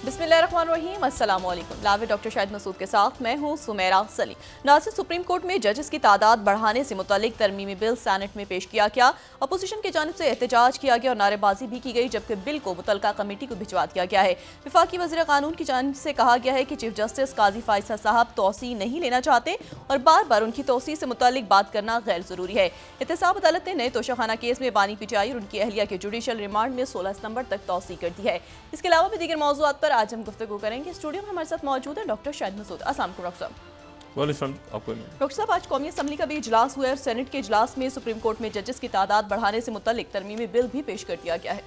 बिस्मिल्लाहिर्रहमानिर्रहीम, अस्सलाम वालेकुम। लावे डॉक्टर शाहिद मसूद के साथ मैं हूँ सुमेरा सलीम। नाज़रीन, सुप्रीम कोर्ट में जजेस की तादाद बढ़ाने से मुतालिक तरमीमी बिल सेनेट में पेश किया गया। अपोजिशन की जानिब से एहतजाज किया गया और नारेबाजी भी की गई, जबकि बिल को मुतलका कमेटी को भिजवा दिया गया है। वफाकी वज़ीर कानून की जानिब से कहा गया है कि चीफ जस्टिस काजी फायसा साहब तोसी नहीं लेना चाहते और बार बार उनकी तोसी से मुतालिक बात करना गैर ज़रूरी है। एहतसाब अदालत ने नए तोशाखाना केस में बानी पीटीआई और उनकी अहलिया के जुडिशल रिमांड में 16 सितंबर तक तोसी कर दी है। इसके अलावा भी दीगर मौज़ूआत पर आज हम गुफ्तगू करेंगे। स्टूडियो में हमारे साथ मौजूद है डॉक्टर शाहिद मसूद। अस्सलाम वालेकुम डॉक्टर साहब। डॉक्टर साहब, आज कौमी असम्बली का भी इजलास हुआ है और सेनेट के इजलास में सुप्रीम कोर्ट में जजेस की तादाद बढ़ाने से मुतालिक तरमीमी बिल भी पेश कर दिया गया है।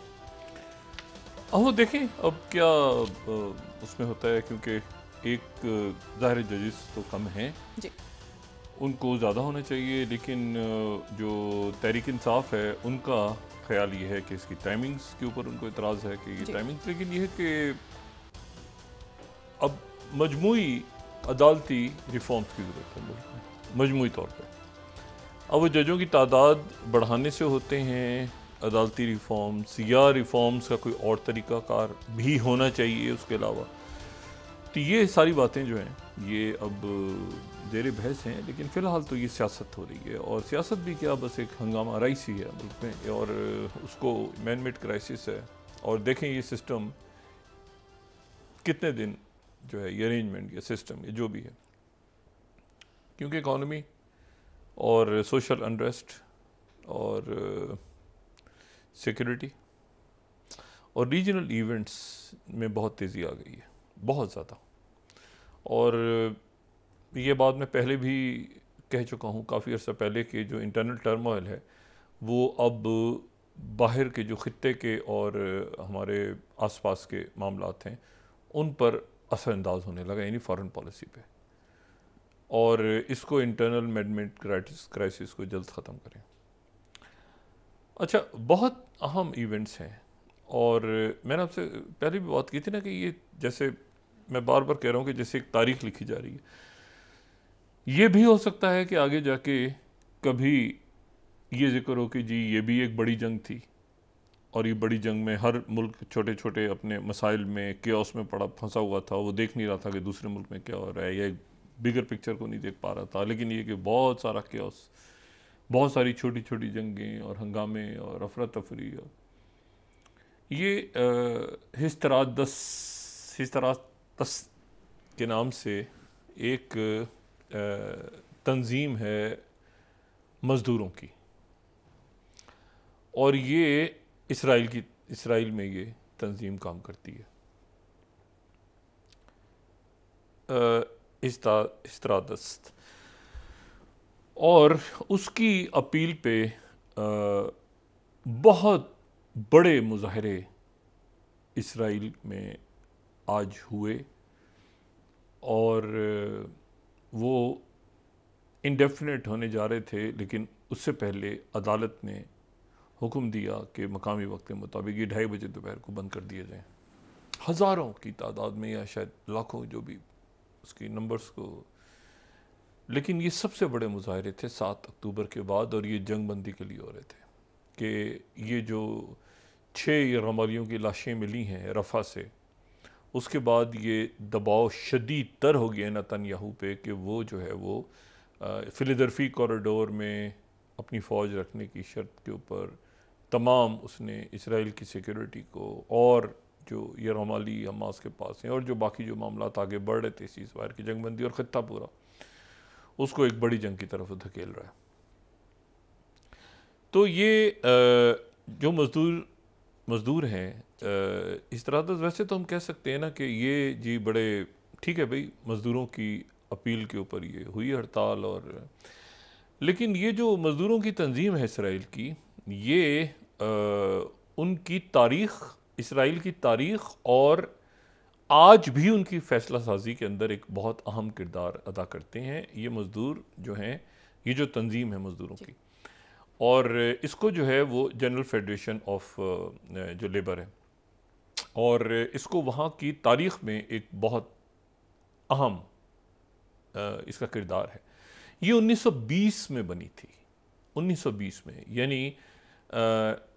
वो देखें अब क्या उसमें होता है, क्योंकि एक ज़ाहिर जजेस तो कम हैं जी, उनको ज़्यादा होना चाहिए, लेकिन जो तहरीक इंसाफ है उनका ख्याल ये है कि इसकी टाइमिंग्स के ऊपर उनको इतराज़ है कि ये टाइमिंग्स, लेकिन ये है कि अब मजमूई अदालती रिफॉर्म्स की ज़रूरत है मुल्क में, मजमूई तौर पे। अब वो जजों की तादाद बढ़ाने से होते हैं अदालती रिफॉर्म्स, या रिफॉर्म्स का कोई और तरीक़ाकार भी होना चाहिए उसके अलावा। तो ये सारी बातें जो हैं ये अब ज़ेर बहस हैं, लेकिन फ़िलहाल तो ये सियासत हो रही है, और सियासत भी क्या, बस एक हंगामा राई सी है मुल्क में, और उसको मैन मेड क्राइसिस है। और देखें ये सिस्टम कितने दिन जो है, ये अरेंजमेंट, ये सिस्टम, ये जो भी है, क्योंकि इकॉनमी और सोशल अनरेस्ट और सिक्योरिटी और रीजनल इवेंट्स में बहुत तेज़ी आ गई है, बहुत ज़्यादा। और ये बात मैं पहले भी कह चुका हूँ काफ़ी अर्सा पहले कि जो इंटरनल टर्मोइल है वो अब बाहर के जो खित्ते के और हमारे आसपास के मामलात हैं उन पर असरअंदाज होने लगा, यानी फॉरेन पॉलिसी पे, और इसको इंटरनल मैनेजमेंट क्राइसिस को जल्द ख़त्म करें। अच्छा, बहुत अहम इवेंट्स हैं, और मैंने आपसे पहले भी बात की थी ना कि ये, जैसे मैं बार बार कह रहा हूँ कि जैसे एक तारीख लिखी जा रही है, ये भी हो सकता है कि आगे जाके कभी ये जिक्र हो कि जी ये भी एक बड़ी जंग थी, और ये बड़ी जंग में हर मुल्क छोटे छोटे अपने मसाइल में केओस में फंसा हुआ था, वो देख नहीं रहा था कि दूसरे मुल्क में क्या हो रहा है, या एक बिगर पिक्चर को नहीं देख पा रहा था। लेकिन ये कि बहुत सारा केओस, बहुत सारी छोटी छोटी जंगें और हंगामे और अफरा तफरी, और ये हिस्तरादस के नाम से एक तंजीम है मज़दूरों की, और ये इसराइल में ये तंजीम काम करती है। हिस्तरादस्त, और उसकी अपील पे बहुत बड़े मुजाहरे इसराइल में आज हुए, और वो इंडेफिनेट होने जा रहे थे, लेकिन उससे पहले अदालत ने हुक्म दिया कि मकामी वक्त के मुताबिक ये 2:30 बजे दोपहर को बंद कर दिए जाएँ। हज़ारों की तादाद में, या शायद लाखों, जो भी उसकी नंबर्स को, लेकिन ये सबसे बड़े मुजाहरे थे 7 अक्टूबर के बाद, और ये जंग बंदी के लिए हो रहे थे कि ये जो 6 रमालियों की लाशें मिली हैं रफ़ा से, उसके बाद ये दबाव शदीद तर हो गया नेतन्याहू पे कि वो जो है वो फिलाडेल्फी कॉरिडोर में अपनी फ़ौज रखने की शर्त के ऊपर तमाम उसने इसराइल की सिक्योरिटी को, और जो ये रमाली हमास के पास हैं, और जो बाकी जो मामलात आगे बढ़ रहे थे सीज़फायर की, जंगबंदी, और ख़ित्ता पूरा उसको एक बड़ी जंग की तरफ धकेल रहा है। तो ये जो मज़दूर हैं इस तरह, तो वैसे तो हम कह सकते हैं ना कि ये जी बड़े ठीक है भाई, मज़दूरों की अपील के ऊपर ये हुई हड़ताल, और लेकिन ये जो मज़दूरों की तंजीम है इसराइल की, ये उनकी तारीख़, इसराइल की तारीख़, और आज भी उनकी फ़ैसला साजी के अंदर एक बहुत अहम किरदार अदा करते हैं ये मज़दूर जो हैं, ये जो तंजीम है मज़दूरों की। और इसको जो है वो जनरल फेडरेशन ऑफ जो लेबर है, और इसको वहाँ की तारीख़ में एक बहुत अहम इसका किरदार है। ये 1920 में बनी थी, 1920 में, यानी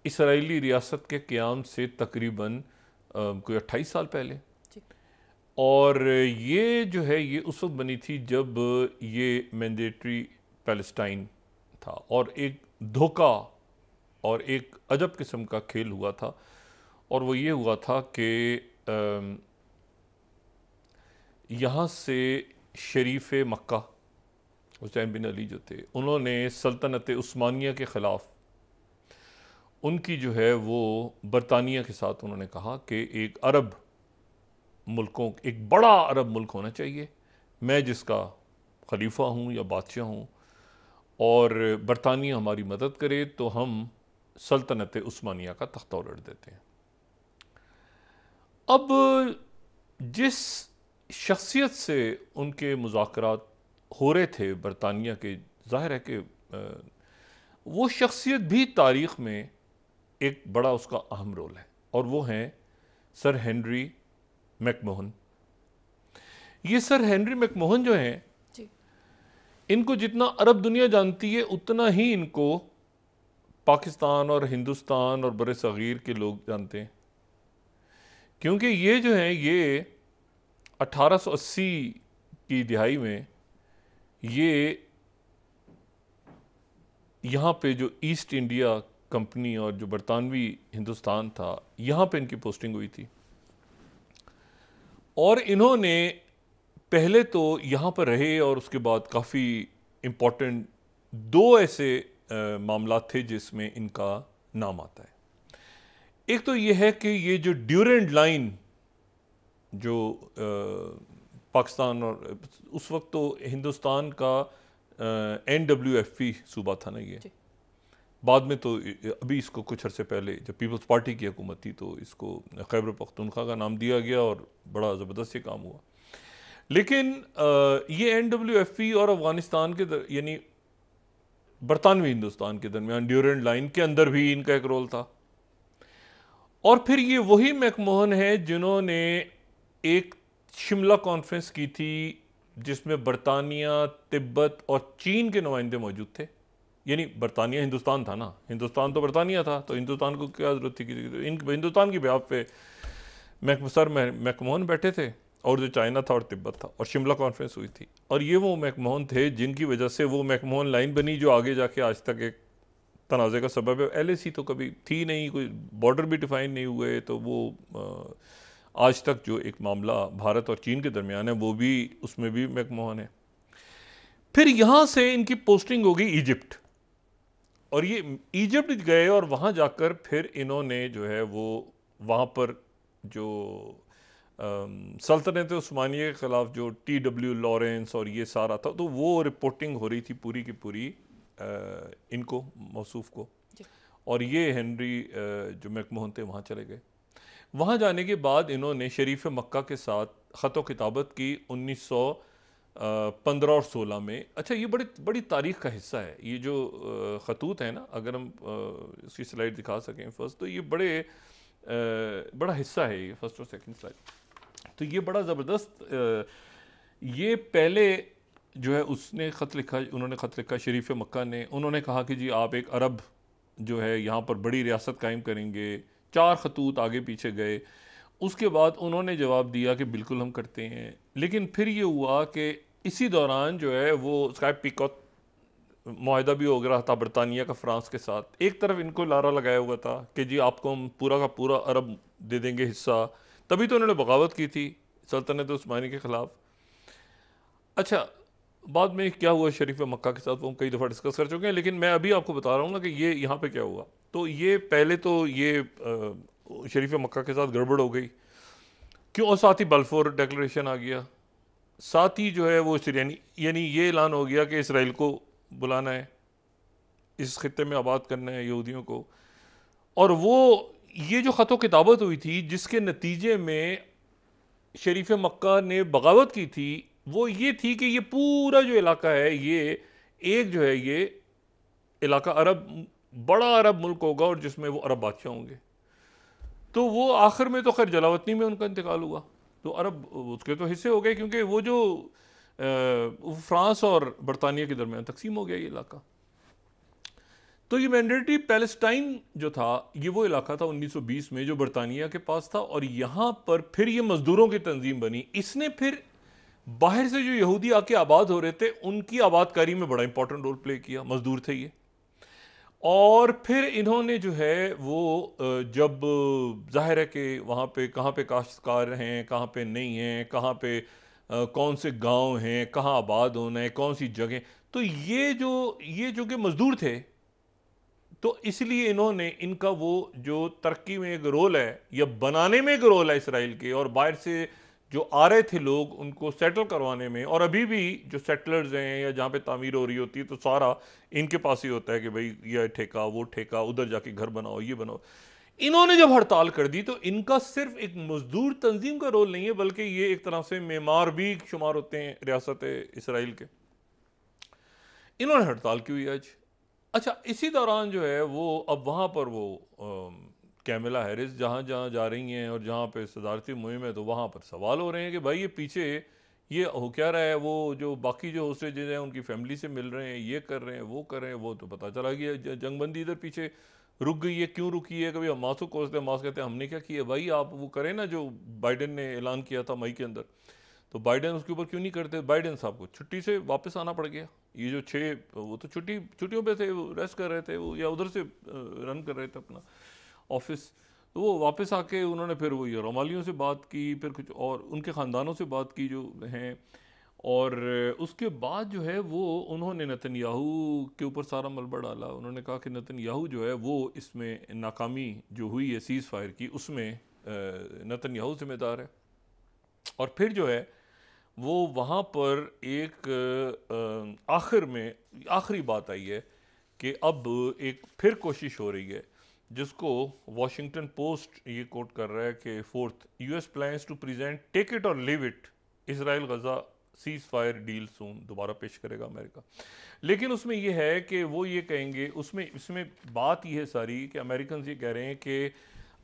इसराइली रियासत के क़याम से तकरीबन कोई 28 साल पहले। और ये जो है ये उस वक्त बनी थी जब ये मैंडेटरी पैलेस्टाइन था, और एक धोखा और एक अजब किस्म का खेल हुआ था। और वो ये हुआ था कि यहाँ से शरीफ मक्का हुसैन बिन अली जो थे, उन्होंने सल्तनत उस्मानिया के ख़िलाफ़ उनकी जो है वो बरतानिया के साथ उन्होंने कहा कि एक अरब मुल्कों, एक बड़ा अरब मुल्क होना चाहिए, मैं जिसका खलीफा हूँ या बादशाह हूँ, और बरतानिया हमारी मदद करे तो हम सल्तनत उस्मानिया का तख्ता उलट देते हैं। अब जिस शख्सियत से उनके मुज़ाकरात हो रहे थे बरतानिया के, ज़ाहिर है कि वो शख्सियत भी तारीख़ में एक बड़ा उसका अहम रोल है, और वो हैं सर हेनरी मैकमोहन। ये सर हेनरी मैकमोहन जो हैं, इनको जितना अरब दुनिया जानती है उतना ही इनको पाकिस्तान और हिंदुस्तान और बड़े सगीर के लोग जानते हैं, क्योंकि ये जो हैं ये 1880 की दिहाई में ये यहाँ पे जो ईस्ट इंडिया कंपनी और जो बरतानवी हिंदुस्तान था, यहाँ पे इनकी पोस्टिंग हुई थी। और इन्होंने पहले तो यहाँ पर रहे, और उसके बाद काफ़ी इम्पोर्टेंट दो ऐसे मामला थे जिसमें इनका नाम आता है। एक तो ये है कि ये जो ड्यूरेंट लाइन जो पाकिस्तान और उस वक्त तो हिंदुस्तान का NWFP सूबा था ना, ये बाद में तो अभी इसको कुछ अर्से पहले जब पीपल्स पार्टी की हुकूमत थी तो इसको खैबर पख्तूनख्वा का नाम दिया गया और बड़ा ज़बरदस्त ये काम हुआ। लेकिन ये NWFP और अफ़गानिस्तान के यानी बरतानवी हिंदुस्तान के दरमियान ड्यूरेंट लाइन के अंदर भी इनका एक रोल था। और फिर ये वही मैकमोहन है जिन्होंने एक शिमला कॉन्फ्रेंस की थी जिसमें बरतानिया, तिब्बत और चीन के नुमाइंदे मौजूद थे। यानी बरतानिया हिंदुस्तान था ना, हिंदुस्तान तो बरतानिया था, तो हिंदुस्तान को क्या ज़रूरत थी कि इन हिंदुस्तान की बिहाफ पे मैकमोहन बैठे थे, और जो चाइना था और तिब्बत था, और शिमला कॉन्फ्रेंस हुई थी। और ये वो मैकमोहन थे जिनकी वजह से वो मैकमोहन लाइन बनी जो आगे जाके आज तक एक तनाज़े का सबब है। LAC तो कभी थी नहीं, कोई बॉर्डर भी डिफाइन नहीं हुए, तो वो आज तक जो एक मामला भारत और चीन के दरमियान है वो भी, उसमें भी मैकमोहन है। फिर यहाँ से इनकी पोस्टिंग हो गई इजिप्ट, और ये इजिप्ट गए और वहाँ जाकर फिर इन्होंने जो है वो वहाँ पर जो सल्तनत उस्मानिया के ख़िलाफ़ जो TW लॉरेंस और ये सारा था, तो वो रिपोर्टिंग हो रही थी पूरी की पूरी इनको मौसूफ को। और ये हेनरी जो मैकमोहन थे वहाँ चले गए। वहाँ जाने के बाद इन्होंने शरीफ मक्का के साथ ख़त व किताबत की 1915 और 16 में। अच्छा, ये बड़ी तारीख़ का हिस्सा है ये जो ख़तूत है ना, अगर हम इसकी स्लाइड दिखा सकें फर्स्ट, तो ये बड़ा हिस्सा है ये फर्स्ट और सेकंड स्लाइड। तो ये बड़ा ज़बरदस्त, ये पहले जो है उसने ख़त लिखा, उन्होंने ख़त लिखा शरीफ मक्का ने। उन्होंने कहा कि जी आप एक अरब जो है यहाँ पर बड़ी रियासत कायम करेंगे। 4 खतूत आगे पीछे गए, उसके बाद उन्होंने जवाब दिया कि बिल्कुल हम करते हैं। लेकिन फिर ये हुआ कि इसी दौरान जो है वो स्काई पीकॉक मुआहदा भी हो रहा था बरतानिया का फ्रांस के साथ। एक तरफ इनको लारा लगाया हुआ था कि जी आपको हम पूरा का पूरा अरब दे देंगे हिस्सा, तभी तो उन्होंने बगावत की थी सल्तनत उस्मानी के ख़िलाफ़। अच्छा, बाद में क्या हुआ शरीफ मक्का के साथ वो हम कई दफ़ा डिस्कस कर चुके हैं, लेकिन मैं अभी आपको बता रहा हूँ ना कि ये यहाँ पे क्या हुआ। तो ये पहले तो ये शरीफ मक्का के साथ गड़बड़ हो गई, क्यों, और साथ ही बल्फोर डिक्लेरेशन आ गया, साथ ही जो है वो यानी ये ऐलान हो गया कि इसराइल को बुलाना है, इस खित्ते में आबाद करना है यहूदियों को। और वो ये जो ख़त व किताबत हुई थी जिसके नतीजे में शरीफ मक्का ने बगावत की थी, वो ये थी कि ये पूरा जो इलाका है ये एक जो है ये इलाका बड़ा अरब मुल्क होगा और जिसमें वो अरब बादशाह होंगे। तो वो आखिर में तो खैर जलावतनी में उनका इंतकाल हुआ, तो अरब उसके तो हिस्से हो गए, क्योंकि वो जो फ्रांस और बरतानिया के दरमियान तकसीम हो गया ये इलाका। तो ये मैंडेटरी पैलेस्टाइन जो था ये वो इलाका था 1920 में जो बरतानिया के पास था, और यहाँ पर फिर ये मजदूरों की तंजीम बनी। इसने फिर बाहर से जो यहूदी आके आबाद हो रहे थे उनकी आबादकारी में बड़ा इंपॉर्टेंट रोल प्ले किया, मजदूर थे ये। और फिर इन्होंने जो है वो जब जाहिर है कि वहाँ पे कहाँ पे काश्तकार हैं, कहाँ पे नहीं हैं, कहाँ पे कौन से गांव हैं, कहाँ आबाद होना है, कौन सी जगह, तो ये जो कि मजदूर थे, तो इसलिए इन्होंने इनका वो जो तरक्की में एक रोल है या बनाने में एक रोल है इसराइल के, और बाहर से जो आ रहे थे लोग उनको सेटल करवाने में, और अभी भी जो सेटलर्स हैं या जहाँ पे तामीर हो रही होती है तो सारा इनके पास ही होता है कि भाई ये ठेका वो ठेका, उधर जाके घर बनाओ ये बनाओ। इन्होंने जब हड़ताल कर दी तो इनका सिर्फ एक मजदूर तंजीम का रोल नहीं है, बल्कि ये एक तरह से मेमार भी शुमार होते हैं रियासत इसराइल के। इन्होंने हड़ताल की हुई आज। अच्छा, इसी दौरान जो है वो अब वहाँ पर वो कैमिला हैरिस जहाँ जहाँ जा रही हैं और जहाँ पे सदारती मुहिम है, तो वहाँ पर सवाल हो रहे हैं कि भाई ये पीछे ये हो क्या रहा है, वो जो बाकी जो होस्टेजेस हैं उनकी फैमिली से मिल रहे हैं, ये कर रहे हैं वो कर रहे हैं, वो तो पता चला कि जंगबंदी इधर पीछे रुक गई है। क्यों रुकी है? कभी हमास को कोसते, हमास कहते हैं हमने क्या किया भाई, आप वो करें ना जो बाइडेन ने ऐलान किया था मई के अंदर, तो बाइडेन उसके ऊपर क्यों नहीं करते? बाइडेन साहब को छुट्टी से वापस आना पड़ गया। ये जो 6 वो तो छुट्टियों पे थे, वो रेस्ट कर रहे थे वो, या उधर से रन कर रहे थे अपना ऑफिस, तो वो वापस आके उन्होंने फिर वो रोमालियों से बात की, फिर कुछ और उनके ख़ानदानों से बात की जो हैं, और उसके बाद जो है वो उन्होंने नेतन्याहू के ऊपर सारा मलबा डाला। उन्होंने कहा कि नेतन्याहू जो है वो इसमें नाकामी जो हुई है सीज़ फायर की, उसमें नेतन्याहू जिम्मेदार है। और फिर जो है वो वहाँ पर एक आखिर में आखिरी बात आई है कि अब एक फिर कोशिश हो रही है, जिसको वॉशिंगटन पोस्ट ये कोट कर रहा है कि 4th US plans to present take it और leave it Israel Gaza cease fire deal soon, दोबारा पेश करेगा अमेरिका। लेकिन उसमें यह है कि वो ये कहेंगे, इसमें बात यह है सारी कि अमेरिकन ये कह रहे हैं कि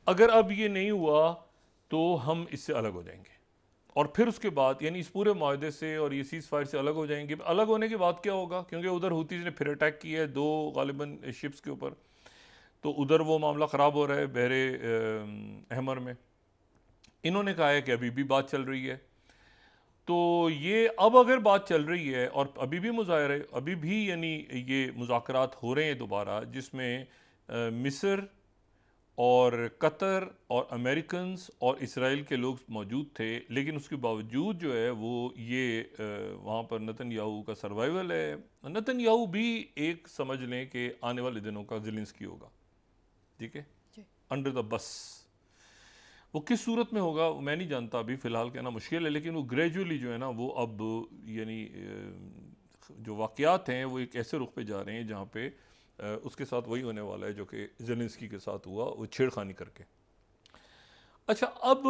अगर अब ये नहीं हुआ तो हम इससे अलग हो जाएंगे, और फिर उसके बाद यानी इस पूरे माहदे से और ये सीज फायर से अलग हो जाएंगे। अलग होने के बाद क्या होगा, क्योंकि उधर हूतीज ने फिर अटैक किया है 2 गालिबन शिप्स के ऊपर, तो उधर वो मामला ख़राब हो रहा है बहरे अहमर में। इन्होंने कहा है कि अभी भी बात चल रही है, तो ये अब अगर बात चल रही है और अभी भी मुज़ाहरे, अभी भी यानी ये मुज़ाकरात हो रहे हैं दोबारा, जिसमें मिस्र और कतर और अमेरिकन्स और इसराइल के लोग मौजूद थे, लेकिन उसके बावजूद जो है वो ये वहाँ पर नेतन्याहू का सर्वाइवल है। नेतन्याहू भी एक समझ लें कि आने वाले दिनों का ज़ेलेंस्की होगा, ठीक है, अंडर द बस। वो किस सूरत में होगा मैं नहीं जानता, अभी फ़िलहाल कहना मुश्किल है, लेकिन वो ग्रेजुअली जो है ना वो अब यानी जो वाक़यात हैं वो एक ऐसे रुख पे जा रहे हैं जहाँ पे उसके साथ वही होने वाला है जो कि ज़ेलेंस्की के साथ हुआ, वो छेड़खानी करके। अच्छा, अब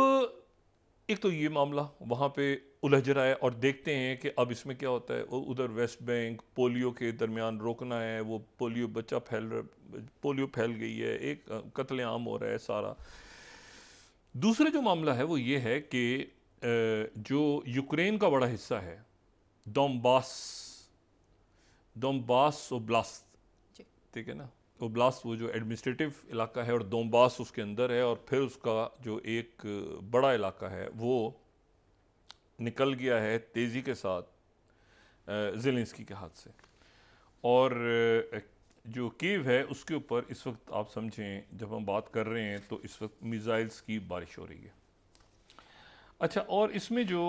एक तो ये मामला वहाँ पे उलझ रहा है, और देखते हैं कि अब इसमें क्या होता है। वो उधर वेस्ट बैंक पोलियो के दरमियान रोकना है, वो पोलियो बच्चा पोलियो फैल गई है, एक कत्लेआम हो रहा है सारा। दूसरा जो मामला है वो ये है कि जो यूक्रेन का बड़ा हिस्सा है दोम्बास ओब्लास्ट, ठीक है ना, ओब्लास्ट वो जो एडमिनिस्ट्रेटिव इलाका है, और दोम्बास उसके अंदर है, और फिर उसका जो एक बड़ा इलाका है वो निकल गया है तेज़ी के साथ ज़ेलेंस्की के हाथ से, और जो कीव है उसके ऊपर इस वक्त आप समझें जब हम बात कर रहे हैं तो इस वक्त मिसाइल्स की बारिश हो रही है। अच्छा, और इसमें जो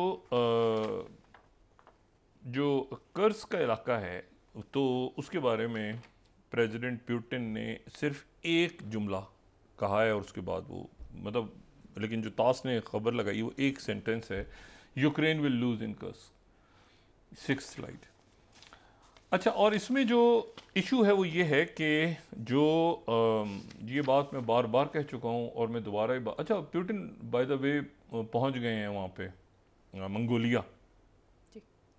कर्स का इलाका है तो उसके बारे में प्रेसिडेंट पुतिन ने सिर्फ एक जुमला कहा है, और उसके बाद वो मतलब, लेकिन जो तास ने खबर लगाई वो एक सेंटेंस है, Ukraine will lose in Kursk. 6th slide. अच्छा, और इसमें जो इशू है वो ये है कि जो ये बात मैं बार बार कह चुका हूँ और मैं दोबारा ही अच्छा, पुतिन बाय द वे पहुँच गए हैं वहाँ पे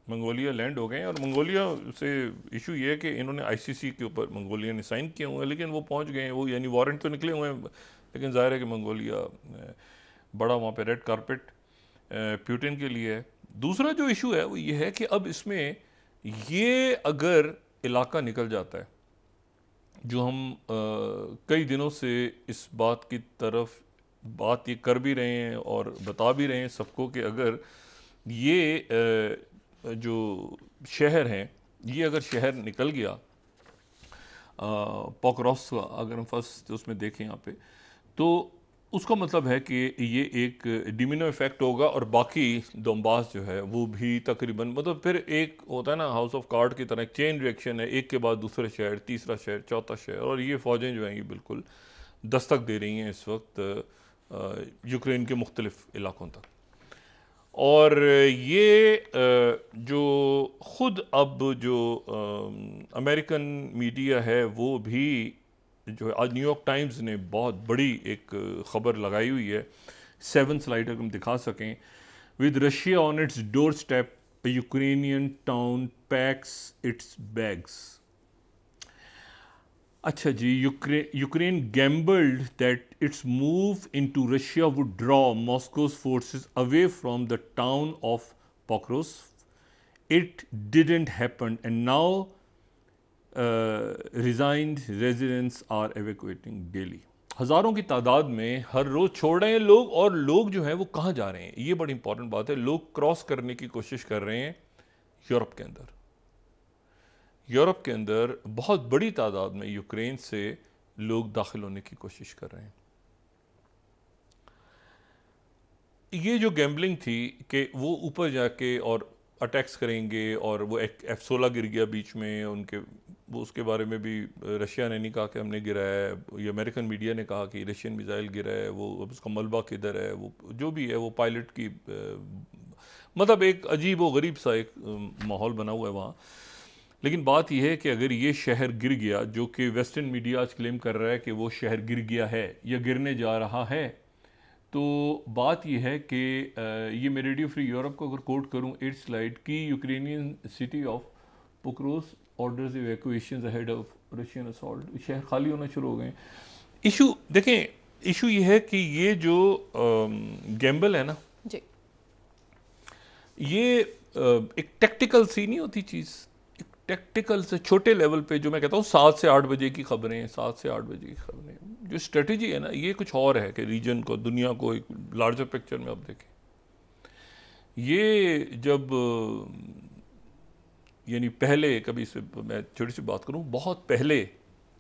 मंगोलिया लैंड हो गए हैं, और मंगोलिया से इशू ये है कि इन्होंने ICC के ऊपर मंगोलिया ने साइन किए हुए हैं, लेकिन वो पहुँच गए हैं, वो यानी वारंट तो निकले हुए हैं, लेकिन ज़ाहिर है कि मंगोलिया बड़ा वहाँ पे रेड कारपेट पुतिन के लिए है। दूसरा जो इशू है वो ये है कि अब इसमें ये अगर इलाका निकल जाता है, जो हम कई दिनों से इस बात की तरफ बात ये कर भी रहे हैं और बता भी रहे हैं सबको कि अगर ये जो शहर हैं, ये अगर शहर निकल गया पोक्रोस का, अगर हम फर्स्ट उसमें देखें यहाँ पे, तो उसका मतलब है कि ये एक डिमिनो इफेक्ट होगा और बाकी दोनबास जो है वो भी तकरीबन, मतलब फिर एक होता है ना हाउस ऑफ कार्ड की तरह, चेन रिएक्शन है, एक के बाद दूसरा शहर, तीसरा शहर, चौथा शहर, और ये फ़ौजें जो हैं ये बिल्कुल दस्तक दे रही हैं इस वक्त यूक्रेन के मुख्तलिफ इलाकों तक। और ये जो ख़ुद अब जो अमेरिकन मीडिया है वो भी जो है, आज न्यूयॉर्क टाइम्स ने बहुत बड़ी एक ख़बर लगाई हुई है, 7 स्लाइड अगर हम दिखा सकें, with Russia on its doorstep Ukrainian town packs its bags. अच्छा जी, Ukraine gambled that its move into Russia would draw Moscow's forces away from the town of Pokrovsk. It didn't happen and now resigned residents are evacuating daily. हज़ारों की तादाद में हर रोज़ छोड़ रहे हैं लोग, और लोग जो हैं वो कहाँ जा रहे हैं, ये बड़ी इंपॉर्टेंट बात है। लोग क्रॉस करने की कोशिश कर रहे हैं यूरोप के अंदर। यूरोप के अंदर बहुत बड़ी तादाद में यूक्रेन से लोग दाखिल होने की कोशिश कर रहे हैं। ये जो गैम्बलिंग थी कि वो ऊपर जाके और अटैक्स करेंगे, और वो एक F-16 गिर गया बीच में उनके, वो उसके बारे में भी रशिया ने नहीं कहा कि हमने गिराया है, ये अमेरिकन मीडिया ने कहा कि रशियन मिसाइल गिरा है, वो अब उसका मलबा किधर है, वो जो भी है वो पायलट की, मतलब एक अजीब व गरीब सा एक माहौल बना हुआ है वहाँ। लेकिन बात यह है कि अगर ये शहर गिर गया, जो कि वेस्टर्न मीडिया आज क्लेम कर रहा है कि वो शहर गिर गया है या गिरने जा रहा है, तो बात यह है कि ये मैं रेडियो फ्री यूरोप को अगर कोट करूं 8 स्लाइड की, Ukrainian city of Pokrovsk orders evacuations ahead of Russian assault. शहर खाली होना शुरू हो गए। इशू देखें, इशू ये है कि ये जो गैम्बल है ना जी, ये एक टैक्टिकल सी नहीं होती चीज़, एक टैक्टिकल से छोटे लेवल पे, जो मैं कहता हूँ 7 से 8 बजे की खबरें, 7 से 8 बजे की खबरें, जो स्ट्रेटजी है ना, ये कुछ और है कि रीजन को, दुनिया को एक लार्जर पिक्चर में आप देखें। ये जब यानी पहले कभी, इस मैं छोटी सी बात करूं, बहुत पहले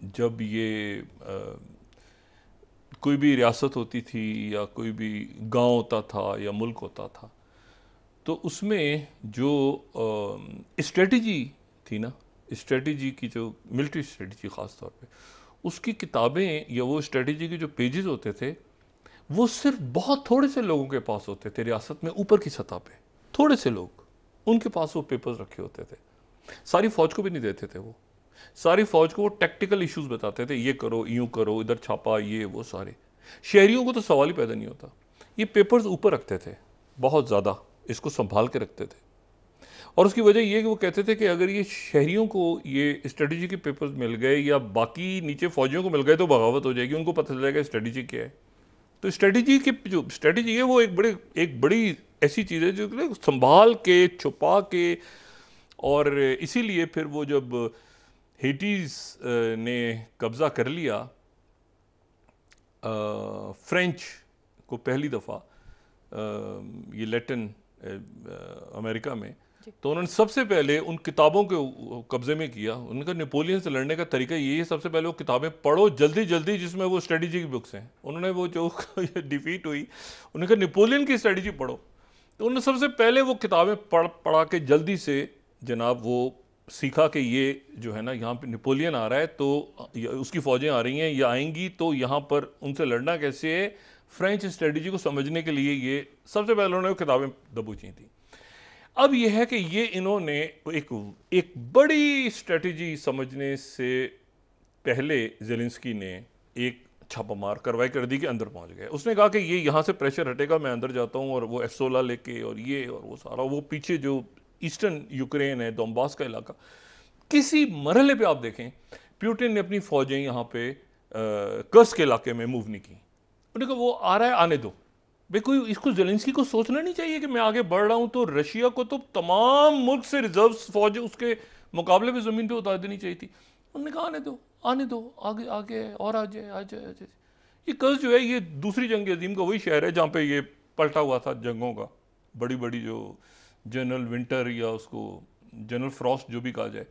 जब ये कोई भी रियासत होती थी या कोई भी गांव होता था या मुल्क होता था, तो उसमें जो स्ट्रेटजी थी ना, स्ट्रेटजी की जो मिलिट्री स्ट्रेटजी ख़ास तौर पे, उसकी किताबें या वो स्ट्रेटजी के जो पेजेस होते थे, वो सिर्फ बहुत थोड़े से लोगों के पास होते थे रियासत में, ऊपर की सतह पे थोड़े से लोग, उनके पास वो पेपर्स रखे होते थे। सारी फौज को भी नहीं देते थे वो, सारी फौज को वो टेक्निकल इश्यूज बताते थे, ये करो, यूं करो, इधर छापा, ये वो सारे। शहरियों को तो सवाल ही पैदा नहीं होता। ये पेपर्स ऊपर रखते थे, बहुत ज़्यादा इसको संभाल के रखते थे, और उसकी वजह ये कि वो कहते थे कि अगर ये शहरियों को ये स्ट्रेटजी के पेपर्स मिल गए या बाकी नीचे फौजियों को मिल गए तो बगावत हो जाएगी, उनको पता चल जाएगा स्ट्रेटजी क्या है। तो स्ट्रेटजी की जो स्ट्रेटजी है वो एक बड़ी ऐसी चीज़ है जो संभाल के, छुपा के, और इसीलिए फिर वो जब हेटीज़ ने कब्ज़ा कर लिया फ्रेंच को पहली दफ़ा ये लैटिन अमेरिका में, तो उन्होंने सबसे पहले उन किताबों के कब्जे में किया। उनका नेपोलियन से लड़ने का तरीका यही है, सबसे पहले वो किताबें पढ़ो जल्दी जल्दी जिसमें वो स्ट्रेटजी की बुक्स हैं। उन्होंने वो जो डिफीट हुई, उन्होंने कहा नेपोलियन की स्ट्रेटजी पढ़ो, तो उन्होंने सबसे पहले वो किताबें पढ़ा के जल्दी से जनाब वो सीखा कि ये जो है ना, यहाँ पे नेपोलियन आ रहा है तो उसकी फ़ौजें आ रही हैं या आएंगी, तो यहाँ पर उनसे लड़ना कैसे है। फ्रेंच स्ट्रेटजी को समझने के लिए ये सबसे पहले उन्होंने वो किताबें दबोची थी। अब यह है कि ये इन्होंने एक बड़ी स्ट्रेटजी समझने से पहले ज़ेलेंस्की ने एक छापामार कार्रवाई कर दी कि अंदर पहुंच गए। उसने कहा कि ये यहाँ से प्रेशर हटेगा, मैं अंदर जाता हूँ, और वो F-16 लेके और ये और वो सारा, वो पीछे जो ईस्टर्न यूक्रेन है, दोनबास का इलाका, किसी मरहले पे आप देखें पुतिन ने अपनी फ़ौजें यहाँ पे कर्स्क के इलाके में मूव नहीं की। उन्होंने कहा वो आ रहा है, आने दो भाई, कोई इसको ज़ेलेंस्की को सोचना नहीं चाहिए कि मैं आगे बढ़ रहा हूँ तो रशिया को तो तमाम मुल्क से रिजर्व फौज उसके मुकाबले में ज़मीन पे उतार देनी चाहिए थी। उन्होंने कहा आने दो, आने दो, आगे आगे और आ जाए आ जाए आ जाए। ये कर्ज जो है ये दूसरी जंग अजीम का वही शहर है जहाँ पे ये पलटा हुआ था जंगों का, बड़ी बड़ी जो जनरल विंटर या उसको जनरल फ्रॉस्ट जो भी कहा जाए,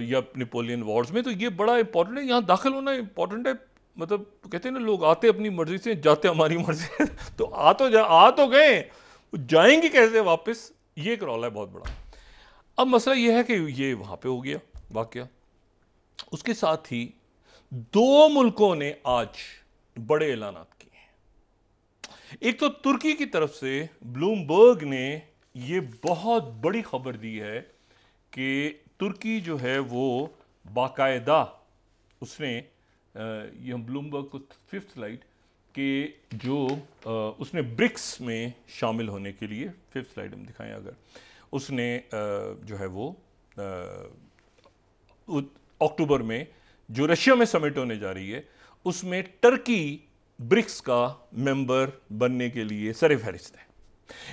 या नेपोलियन वॉर्स में। तो ये बड़ा इंपॉर्टेंट है, यहाँ दाखिल होना इंपॉर्टेंट है। मतलब कहते हैं ना लोग आते अपनी मर्जी से, जाते हमारी मर्जी से। तो आ तो गए, जाएंगे कैसे वापस, ये एक रौला है बहुत बड़ा। अब मसला ये है कि ये वहां पे हो गया वाकया। उसके साथ ही दो मुल्कों ने आज बड़े ऐलानात किए हैं। एक तो तुर्की की तरफ से ब्लूमबर्ग ने ये बहुत बड़ी खबर दी है कि तुर्की जो है वो बाकायदा, उसने ये हम ब्लूमबर्ग को 5th स्लाइड कि जो उसने ब्रिक्स में शामिल होने के लिए 5th स्लाइड हम दिखाएं अगर, उसने जो है वो अक्टूबर में जो रशिया में समिट होने जा रही है उसमें टर्की ब्रिक्स का मेंबर बनने के लिए सरफहरिस्त है।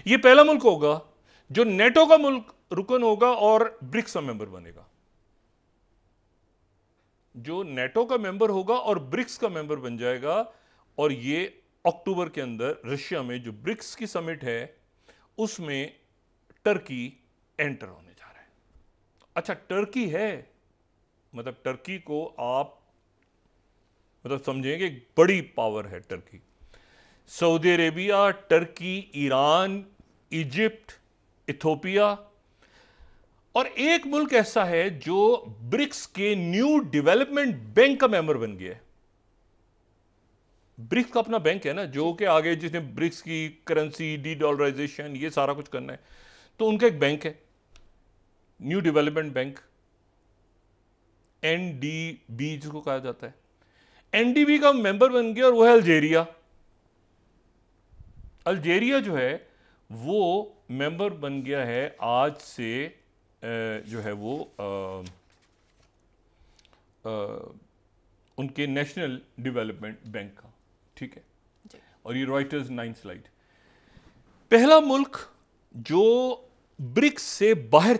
ये पहला मुल्क होगा जो नेटो का मुल्क रुकन होगा और ब्रिक्स का मेंबर बनेगा। जो नेटो का मेंबर होगा और ब्रिक्स का मेंबर बन जाएगा, और ये अक्टूबर के अंदर रशिया में जो ब्रिक्स की समिट है उसमें टर्की एंटर होने जा रहा है। अच्छा, टर्की है मतलब टर्की को आप मतलब समझेंगे एक बड़ी पावर है Turkey. Saudi Arabia, Turkey, Iran, Egypt, Ethiopia, और एक मुल्क ऐसा है जो ब्रिक्स के न्यू डेवलपमेंट बैंक का मेंबर बन गया है। ब्रिक्स का अपना बैंक है ना, जो कि आगे जिसने ब्रिक्स की करेंसी डी डॉलराइजेशन ये सारा कुछ करना है, तो उनका एक बैंक है न्यू डेवलपमेंट बैंक, एनडीबी जिसको कहा जाता है। एनडीबी का मेंबर बन गया और वो है अल्जेरिया। अल्जेरिया जो है वो मेंबर बन गया है आज से जो है वो उनके नेशनल डेवलपमेंट बैंक का, ठीक है। और ये रॉयटर्स 9th स्लाइड। पहला मुल्क जो ब्रिक्स से बाहर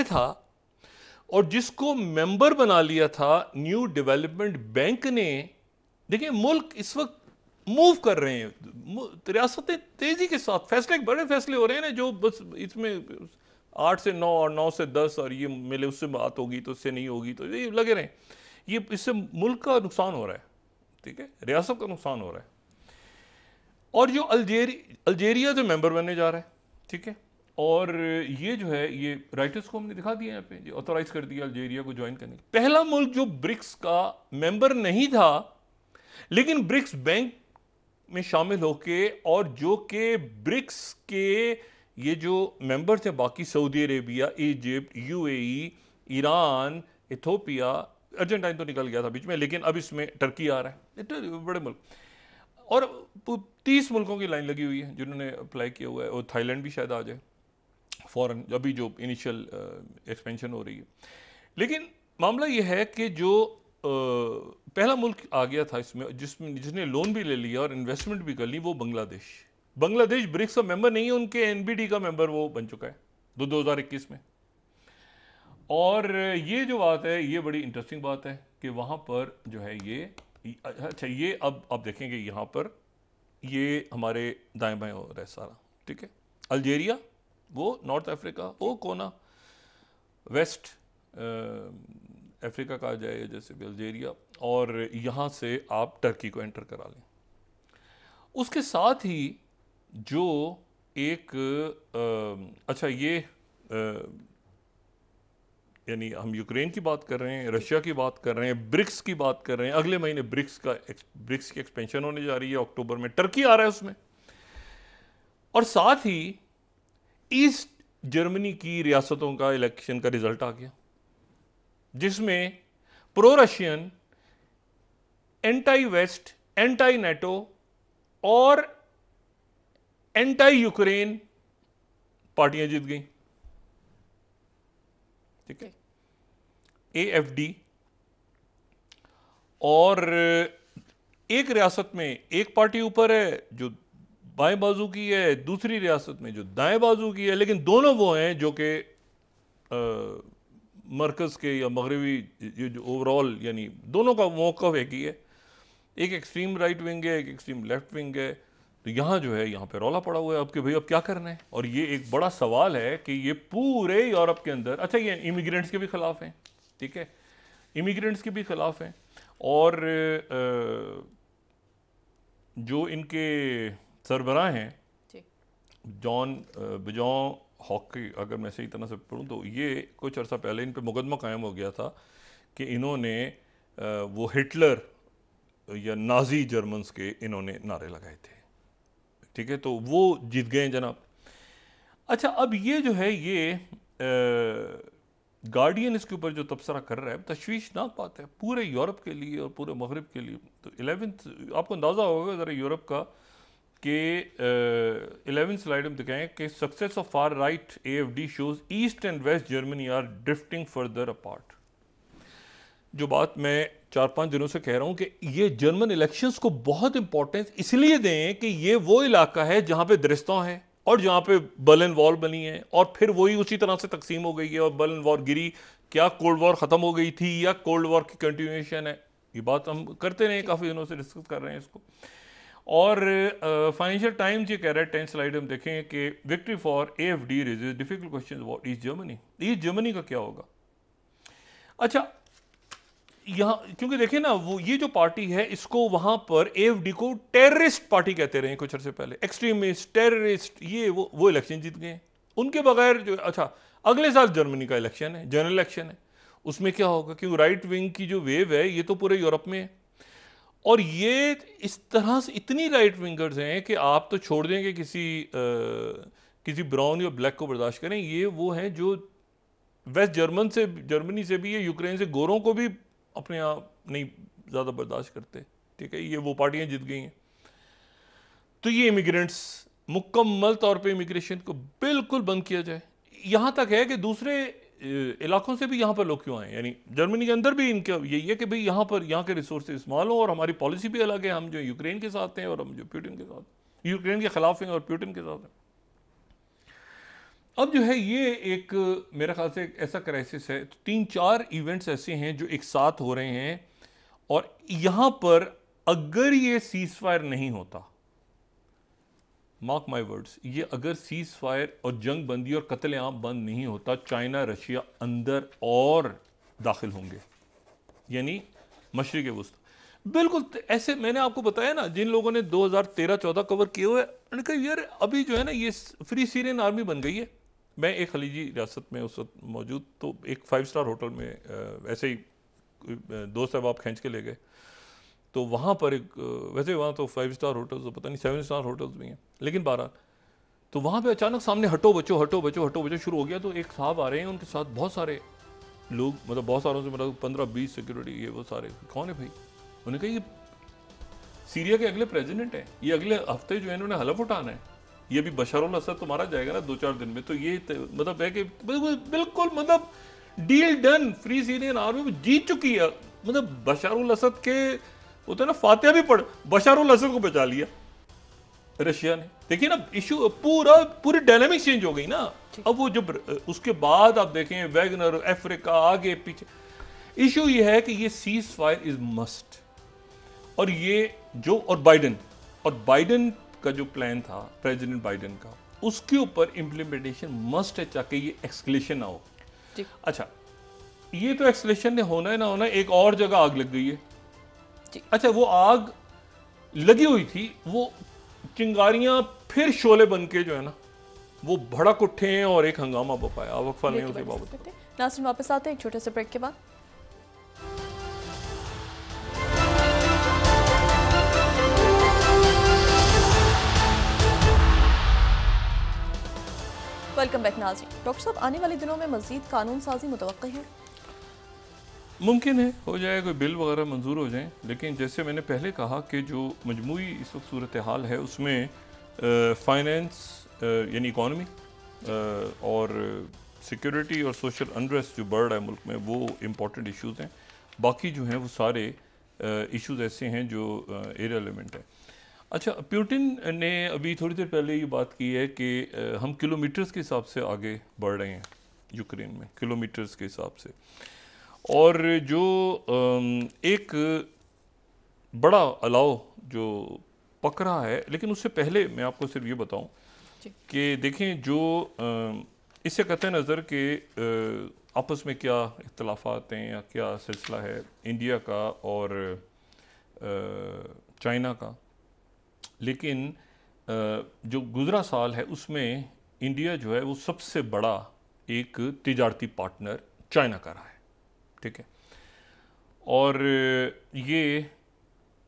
था, और जिसको मेंबर बना लिया था न्यू डेवलपमेंट बैंक ने। देखिए मुल्क इस वक्त मूव कर रहे हैं, रियासतें तेजी के साथ फैसले, बड़े फैसले हो रहे हैं ना, जो बस इसमें 8 से 9 और 9 से 10 और ये मिले उससे बात होगी तो उससे नहीं होगी, तो ये लगे रहे। ये इससे मुल्क का नुकसान हो रहा है, ठीक है, रियासत का नुकसान हो रहा है। और जो अल्जेरिया जो मेंबर बनने जा रहा है, ठीक है, और ये जो है ये राइटर्स को हमने दिखा दिया यहाँ पे, ऑथोराइज कर दिया अल्जेरिया को ज्वाइन करने। पहला मुल्क जो ब्रिक्स का मेंबर नहीं था लेकिन ब्रिक्स बैंक में शामिल होके, और जो के ब्रिक्स के ये जो मेंबर थे बाकी Saudi Arabia, Egypt, UAE, Iran, Ethiopia, Argentine तो निकल गया था बीच में, लेकिन अब इसमें टर्की आ रहा है, तो बड़े मुल्क। और 30 मुल्कों की लाइन लगी हुई है जिन्होंने अप्लाई किया हुआ है, और थाईलैंड भी शायद आ जाए फॉरन, अभी जो इनिशियल एक्सपेंशन हो रही है। लेकिन मामला ये है कि जो पहला मुल्क आ गया था इसमें जिसने लोन भी ले लिया और इन्वेस्टमेंट भी कर ली, वो बांग्लादेश ब्रिक्स का मेंबर नहीं है, उनके एनबीडी का मेंबर वो बन चुका है 2021 में। और ये जो बात है ये बड़ी इंटरेस्टिंग बात है कि वहाँ पर जो है ये, अच्छा ये अब देखेंगे यहाँ पर ये हमारे दाएं बाएं हो रहा है सारा, ठीक है। अल्जेरिया, वो नॉर्थ अफ्रीका, वो कोना वेस्ट अफ्रीका कहा जाए जैसे भी अल्जेरिया, और यहाँ से आप टर्की को एंटर करा लें। उसके साथ ही जो एक अच्छा ये यानी हम यूक्रेन की बात कर रहे हैं, रशिया की बात कर रहे हैं, ब्रिक्स की बात कर रहे हैं। अगले महीने ब्रिक्स की एक्सपेंशन होने जा रही है, अक्टूबर में टर्की आ रहा है उसमें। और साथ ही ईस्ट जर्मनी की रियासतों का इलेक्शन का रिजल्ट आ गया, जिसमें pro Russian, anti West, anti NATO और एंटी यूक्रेन पार्टियां जीत गई, ठीक है। एएफडी, और एक रियासत में एक पार्टी ऊपर है जो बाएं बाजू की है, दूसरी रियासत में जो दाएं बाजू की है, लेकिन दोनों वो हैं जो कि मरकज़ के या मगरबी ये जो ओवरऑल यानी दोनों का मौक़िफ़ एक ही है, एक एक्सट्रीम राइट विंग है, एक एक्सट्रीम लेफ्ट विंग है। तो यहाँ जो है यहाँ पे रौला पड़ा हुआ है अब कि भाई अब क्या करना है। और ये एक बड़ा सवाल है कि ये पूरे यूरोप के अंदर, अच्छा ये इमिग्रेंट्स के भी ख़िलाफ़ हैं, ठीक है, इमिग्रेंट्स के भी ख़िलाफ़ हैं, और जो इनके सरबराह हैं जॉन बिजॉन हॉकी, अगर मैं सही तरह से पढ़ूँ तो ये कुछ अर्सा पहले इन पे मुकदमा कायम हो गया था कि इन्होंने वो हिटलर या नाजी जर्मन्स के इन्होंने नारे लगाए थे, ठीक है, तो वो जीत गए जनाब। अच्छा अब ये जो है ये गार्डियन इसके ऊपर जो तबसरा कर रहा है तशवीशनाक बात है पूरे यूरोप के लिए और पूरे मगरब के लिए। तो 11th आपको अंदाज़ा होगा ज़रा यूरोप का कि 11th स्लाइड में दिखाएं कि success of far right AFD shows East and West Germany are drifting further apart. जो बात मैं 4-5 दिनों से कह रहा हूं कि ये जर्मन इलेक्शंस को बहुत इंपॉर्टेंस इसलिए दें कि ये वो इलाका है जहां पे दरिस्तां हैं और जहां पे बर्लिन वॉल बनी है, और फिर वही उसी तरह से तकसीम हो गई है और बर्लिन वॉल गिरी। क्या कोल्ड वॉर ख़त्म हो गई थी या कोल्ड वॉर की कंटिन्यूएशन है? ये बात हम करते रहे, काफ़ी दिनों से डिस्कस कर रहे हैं इसको। और फाइनेंशियल टाइम्स ये कह रहा है 10th स्लाइड में देखें कि victory for AFD raises difficult question about east Germany. East Germany का क्या होगा? अच्छा यहाँ क्योंकि देखें ना वो ये जो पार्टी है इसको वहां पर AFD को टेररिस्ट पार्टी कहते रहे कुछ अर्से पहले, एक्सट्रीमिस्ट टेररिस्ट, ये वो इलेक्शन जीत गए उनके बगैर जो। अच्छा अगले साल जर्मनी का इलेक्शन है, जनरल इलेक्शन है, उसमें क्या होगा? क्योंकि राइट विंग की जो वेव है ये तो पूरे यूरोप में है, और ये इस तरह से इतनी राइट विंगर्स हैं कि आप तो छोड़ देंगे किसी ब्राउन या ब्लैक को बर्दाश्त करें। ये वो हैं जो वेस्ट जर्मनी से भी, ये यूक्रेन से गोरों को भी अपने आप नहीं ज़्यादा बर्दाश्त करते, ठीक है, ये वो पार्टियां जीत गई हैं। तो ये इमिग्रेंट्स मुकम्मल तौर पे इमिग्रेशन को बिल्कुल बंद किया जाए। यहाँ तक है कि दूसरे इलाकों से भी यहाँ पर लोग क्यों आए, यानी जर्मनी के अंदर भी इनका यही है कि भाई यहाँ के रिसोर्स इस्तेमाल हो, और हमारी पॉलिसी भी अलग है, हम जो यूक्रेन के साथ हैं और हम जो पुतिन के साथ, यूक्रेन के खिलाफ हैं और पुतिन के साथ हैं। अब जो है ये एक मेरे ख्याल से एक ऐसा क्राइसिस है, तो 3-4 इवेंट्स ऐसे हैं जो एक साथ हो रहे हैं, और यहाँ पर अगर ये सीज फायर नहीं होता, मार्क माई वर्ड्स, ये अगर सीज फायर और जंग बंदी और कत्लेआम बंद नहीं होता, चाइना रशिया अंदर और दाखिल होंगे, यानी मशरिक़ वुस्ता। बिल्कुल ऐसे मैंने आपको बताया ना, जिन लोगों ने 2013-14 कवर किए हुए, उन्होंने कहा यार अभी जो है ना ये फ्री सीरियन आर्मी बन गई है। मैं एक खलीजी रियासत में उस वक्त मौजूद, तो एक 5 स्टार होटल में ऐसे ही दोस्त साहब खींच के ले गए, तो वहाँ पर एक वैसे वहाँ तो 5 स्टार होटल्स तो पता नहीं 7 स्टार होटल्स भी हैं, लेकिन 12, तो वहाँ पे अचानक सामने हटो बचो शुरू हो गया। तो एक साहब आ रहे हैं, उनके साथ बहुत सारे लोग, मतलब बहुत सारों से, मतलब 15-20 सिक्योरिटी, ये वो सारे। कौन है भाई? उन्होंने कहा ये सीरिया के अगले प्रेसिडेंट हैं, ये अगले हफ्ते जो है इन्होंने हलफ उठाना है, ये भी बशर अल असद तो मारा जाएगा ना 2-4 दिन में। तो ये मतलब है कि बिल्कुल मतलब deal done, free Syrian army जीत चुकी है। मतलब बशर अल असद के होता है ना, फातिहा भी पढ़, बशर अल असद को बचा लिया रशिया ने। देखिए ना इशू पूरी डायनामिक्स चेंज हो गई ना। अब वो जब उसके बाद आप देखें वैगनर, अफ्रीका, आगे पीछे, इशू ये है कि ये सीज फायर इज मस्ट। और ये जो और बाइडन का जो प्लान था प्रेसिडेंट बाइडन का, उसके ऊपर इंप्लीमेंटेशन मस्ट है ताकि ये एक्सकलेशन ना हो। अच्छा ये तो एक्सकलेशन ने होना है ना होना, एक और जगह आग लग गई है। अच्छा वो आग लगी हुई थी, वो चिंगारियां फिर शोले बन के जो है ना वो भड़क उठे हैं और एक हंगामा बपाया। वक्फा नहीं होते बाबत। नाज़रीन वापस आते हैं एक छोटे से ब्रेक के बाद। वेलकम बैक नाज़रीन। डॉक्टर साहब, आने वाले दिनों में मज़ीद कानून साजी मुतवक्किल है? मुमकिन है हो जाए, कोई बिल वगैरह मंजूर हो जाए, लेकिन जैसे मैंने पहले कहा कि जो मजमूई इस वक्त सूरत हाल है उसमें फाइनेंस यानी इकॉनमी और सिक्योरिटी और सोशल अनरेस्ट जो बढ़ रहा है मुल्क में, वो इम्पॉर्टेंट इश्यूज़ हैं। बाकी जो हैं वो सारे इश्यूज़ ऐसे हैं जो इररिलेवेंट है। अच्छा, पुतिन ने अभी थोड़ी देर पहले ये बात की है कि हम किलोमीटर्स के हिसाब से आगे बढ़ रहे हैं, यूक्रेन में किलोमीटर्स के हिसाब से। और जो एक बड़ा अलाव जो पक रहा है, लेकिन उससे पहले मैं आपको सिर्फ ये बताऊं कि देखें जो इससे कतई नज़र के आपस में क्या इख्तलाफात हैं या क्या सिलसिला है इंडिया का और चाइना का, लेकिन जो गुज़रा साल है उसमें इंडिया जो है वो सबसे बड़ा एक तिजारती पार्टनर चाइना का रहा है, ठीक है। और ये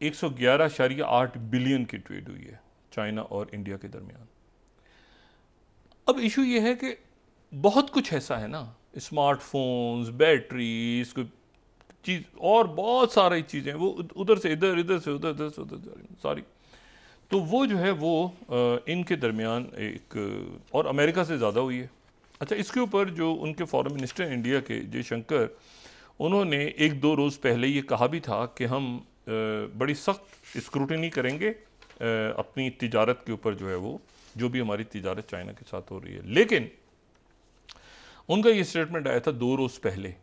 111.8 बिलियन की ट्रेड हुई है चाइना और इंडिया के दरमियान। अब इशू ये है कि बहुत कुछ ऐसा है ना, स्मार्टफोन्स, बैटरीज, कोई चीज़ और बहुत सारी चीज़ें वो उधर से इधर, इधर से उधर, इधर से उधर सारी, तो वो जो है वो इनके दरमियान एक और अमेरिका से ज़्यादा हुई है। अच्छा, इसके ऊपर जो उनके फॉरेन मिनिस्टर इंडिया के जयशंकर, उन्होंने 1-2 रोज़ पहले ये कहा भी था कि हम बड़ी सख्त स्क्रूटनी करेंगे अपनी तिजारत के ऊपर, जो है वो जो भी हमारी तिजारत चाइना के साथ हो रही है। लेकिन उनका ये स्टेटमेंट आया था 2 रोज़ पहले।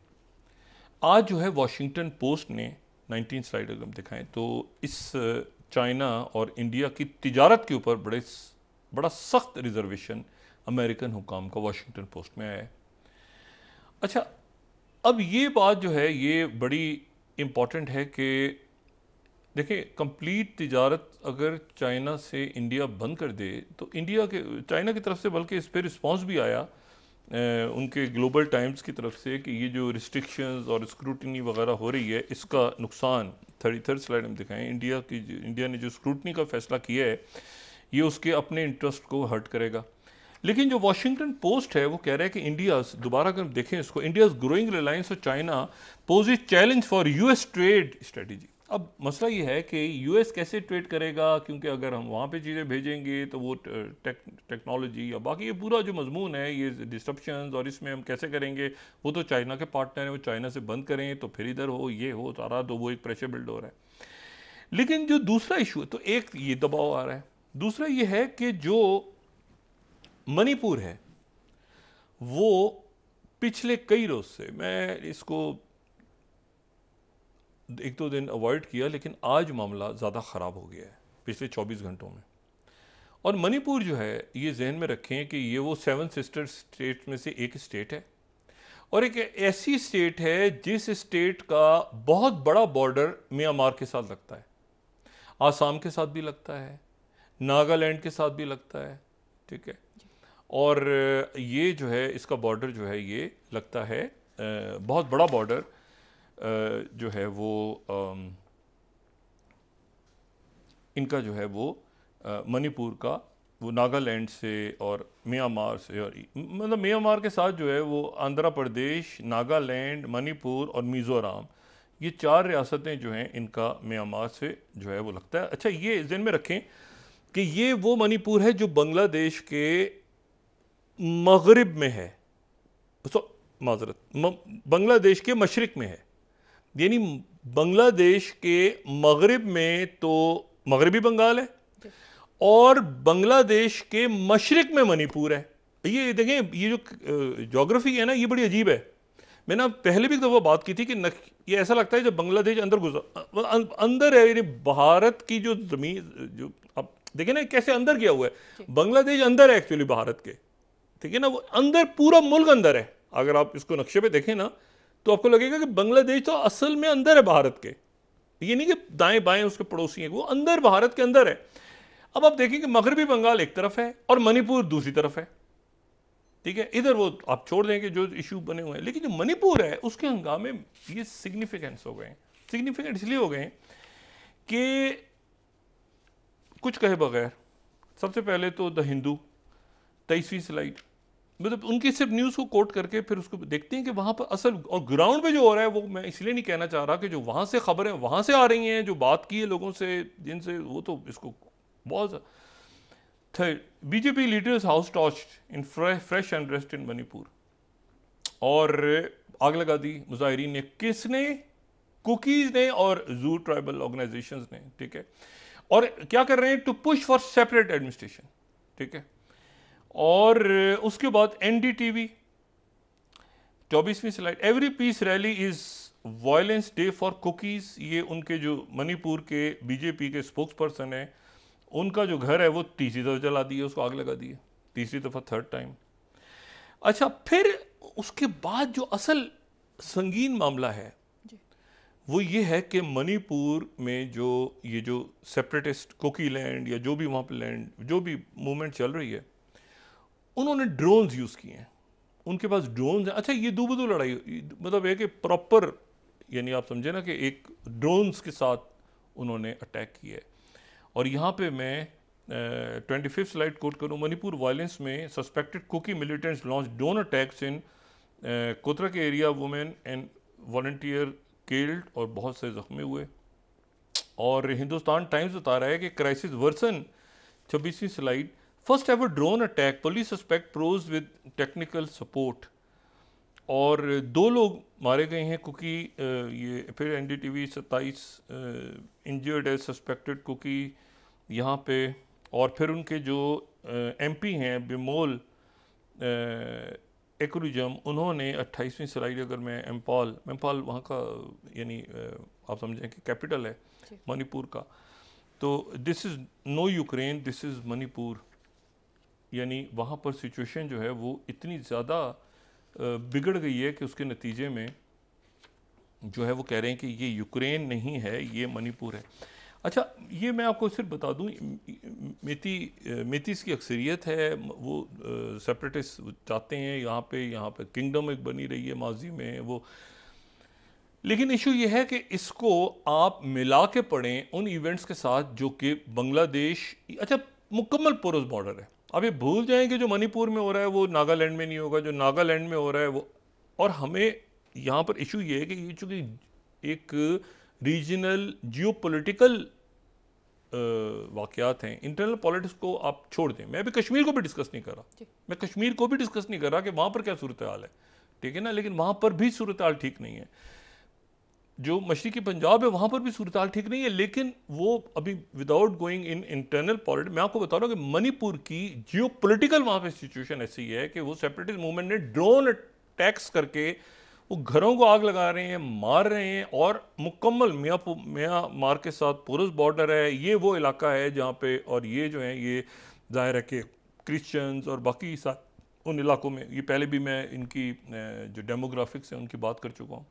आज जो है वॉशिंगटन पोस्ट ने 19 स्लाइड अगर हम दिखाएं तो इस चाइना और इंडिया की तिजारत के ऊपर बड़ा सख्त रिजर्वेशन अमेरिकन हुकाम का वॉशिंगटन पोस्ट में आया है। अच्छा, अब ये बात जो है ये बड़ी इम्पॉर्टेंट है कि देखिए, कंप्लीट तिजारत अगर चाइना से इंडिया बंद कर दे तो चाइना की तरफ से बल्कि इस पर रिस्पॉन्स भी आया उनके ग्लोबल टाइम्स की तरफ से कि ये जो रिस्ट्रिक्शंस और स्क्रूटनी वगैरह हो रही है इसका नुकसान 33rd स्लाइड में दिखाएं, इंडिया ने जो स्क्रूटनी का फैसला किया है ये उसके अपने इंटरेस्ट को हर्ट करेगा। लेकिन जो वॉशिंगटन पोस्ट है वो कह रहा है कि इंडिया, दोबारा अगर देखें इसको, India's growing reliance of China poses challenge for US trade strategy. अब मसला ये है कि यूएस कैसे ट्रेड करेगा, क्योंकि अगर हम वहाँ पे चीज़ें भेजेंगे तो वो टेक्नोलॉजी या बाकी ये पूरा जो मजमून है ये डिस्ट्रप्शंस और इसमें हम कैसे करेंगे, वो तो चाइना के पार्टनर हैं, वो चाइना से बंद करें तो फिर इधर हो ये हो सारा, तो वो एक प्रेशर बिल्ड हो रहा है। लेकिन जो दूसरा इशू है, तो एक ये दबाव आ रहा है, दूसरा ये है कि जो मणिपुर है वो पिछले कई रोज से, मैं इसको 1-2 दिन अवॉइड किया, लेकिन आज मामला ज़्यादा ख़राब हो गया है पिछले 24 घंटों में। और मणिपुर जो है ये जहन में रखें कि ये वो 7 सिस्टर स्टेट में से एक स्टेट है और एक ऐसी स्टेट है जिस स्टेट का बहुत बड़ा बॉर्डर म्यांमार के साथ लगता है, आसाम के साथ भी लगता है, नागालैंड के साथ भी लगता है, ठीक है। और ये जो है इसका बॉर्डर जो है ये लगता है बहुत बड़ा बॉर्डर जो है वो इनका जो है वो मणिपुर का वो नागालैंड से और म्यांमार से, और मतलब म्यांमार के साथ जो है वो आंध्र प्रदेश, नागालैंड, मणिपुर और मिज़ोरम, ये 4 रियासतें जो हैं इनका म्यांमार से जो है वो लगता है। अच्छा, ये ज़हन में रखें कि ये वो मणिपुर है जो बांग्लादेश के मगरिब में है, बांग्लादेश के मशरिक में है, यानी बांग्लादेश के मगरिब में तो मगरबी बंगाल है और बांग्लादेश के मशरिक में मणिपुर है। ये देखें, ये जो ज्योग्राफी है ना ये बड़ी अजीब है। मैंने पहले भी एक दफ़ा बात की थी कि ये ऐसा लगता है जब बांग्लादेश अंदर है, यानी भारत की जो ज़मीन, जो आप देखें ना कैसे अंदर गया हुआ है, बांग्लादेश अंदर है एक्चुअली भारत के, ठीक है ना, वो अंदर पूरा मुल्क अंदर है। अगर आप इसको नक्शे पे देखें ना तो आपको लगेगा कि बांग्लादेश तो असल में अंदर है भारत के, ये नहीं कि दाएं बाएं उसके पड़ोसी हैं, वो अंदर भारत के अंदर है। अब आप देखें कि मगरबी बंगाल एक तरफ है और मणिपुर दूसरी तरफ है, ठीक है। इधर वो आप छोड़ दें कि जो इशू बने हुए हैं, लेकिन जो मणिपुर है उसके हंगामे ये सिग्निफिकेंस हो गए, सिग्निफिकेंट इसलिए हो गए कि कुछ कहे बगैर, सबसे पहले तो द हिंदू 23वीं स्लाइड, मतलब उनकी सिर्फ न्यूज़ को कोट करके फिर उसको देखते हैं कि वहाँ पर असल और ग्राउंड पे जो हो रहा है, वो मैं इसलिए नहीं कहना चाह रहा कि जो वहाँ से खबरें वहाँ से आ रही हैं, जो बात की है लोगों से जिनसे, वो तो इसको बहुत। BJP leaders house torched in fresh unrest in Manipur, और आग लगा दी मुजाहिरीन ने, किसने? कुकीज़ ने और जू ट्राइबल ऑर्गेनाइजेशंस ने, ठीक है। और क्या कर रहे हैं? To push for separate administration, ठीक है। और उसके बाद एनडीटीवी 24वीं slide, every peace rally is violence day for Kukis. ये उनके जो मणिपुर के बीजेपी के स्पोक्स पर्सन है, उनका जो घर है वो तीसरी दफा जला दिए, उसको आग लगा दी है, तीसरी दफा, थर्ड टाइम। अच्छा, फिर उसके बाद जो असल संगीन मामला है वो ये है कि मणिपुर में जो ये जो सेपरेटिस्ट कुकी लैंड या जो भी वहाँ पे लैंड जो भी मूवमेंट चल रही है, उन्होंने ड्रोन्स यूज़ किए हैं, उनके पास ड्रोन्स हैं। अच्छा, ये दो बदो लड़ाई, मतलब है कि प्रॉपर, यानी आप समझे ना कि एक ड्रोन्स के साथ उन्होंने अटैक किया है। और यहाँ पे मैं 25th स्लाइड कोट करूँ, मणिपुर वायलेंस में suspected Kuki militants launch drone attacks in Kotra के area, women and volunteer killed, और बहुत से जख्मी हुए। और हिंदुस्तान टाइम्स बता रहा है कि क्राइसिस वर्सन, 26वीं slide, first ever drone attack, police suspect pros with technical support. और 2 लोग मारे गए हैं कुकी, ये फिर NDTV 27 injured as suspected Kuki यहाँ पे। और फिर उनके जो एमपी हैं बिमोल एकरुजम, उन्होंने 28वीं स्लाइड, अगर मैं इम्फाल वहाँ का, यानी आप समझें कि कैपिटल है मणिपुर का, तो this is no Ukraine, this is Manipur. यानी वहाँ पर सिचुएशन जो है वो इतनी ज़्यादा बिगड़ गई है कि उसके नतीजे में जो है वो कह रहे हैं कि ये यूक्रेन नहीं है, ये मणिपुर है। अच्छा, ये मैं आपको सिर्फ बता दूं, मेतीस की अक्सरियत है, वो सेपरेटिस्ट चाहते हैं यहाँ पे किंगडम एक बनी रही है माजी में वो। लेकिन इशू ये है कि इसको आप मिला के पढ़ें उन इवेंट्स के साथ जो कि बांग्लादेश, अच्छा मुकम्मल पोरस बॉर्डर है। अब ये भूल जाएं कि जो मणिपुर में हो रहा है वो नागालैंड में नहीं होगा, जो नागालैंड में हो रहा है वो। और हमें यहाँ पर इशू ये है कि ये चूँकि एक रीजनल जियोपॉलिटिकल वाक़यात हैं, इंटरनल पॉलिटिक्स को आप छोड़ दें। मैं अभी कश्मीर को भी डिस्कस नहीं कर रहा, मैं कश्मीर को भी डिस्कस नहीं कर रहा कि वहाँ पर क्या सूरत हाल है, ठीक है ना, लेकिन वहाँ पर भी सूरत हाल ठीक नहीं है। जो मशरिकी पंजाब है वहाँ पर भी सूरत हाल ठीक नहीं है, लेकिन वो अभी without going in internal politics, मैं आपको बता रहा हूँ कि मणिपुर की जियोपॉलिटिकल वहाँ पर सिचुएशन ऐसी है कि वो सेपरेटिस्ट मूवमेंट ने ड्रोन अटैक्स करके वो घरों को आग लगा रहे हैं, मार रहे हैं, और मुकम्मल म्यांमार के साथ पोरस बॉर्डर है, ये वो इलाका है जहाँ पे, और ये जो है ये ज़ाहिर है कि क्रिश्चियंस और बाकी साथ उन इलाकों में, ये पहले भी मैं इनकी जो डेमोग्राफिक्स हैं उनकी बात कर चुका हूँ।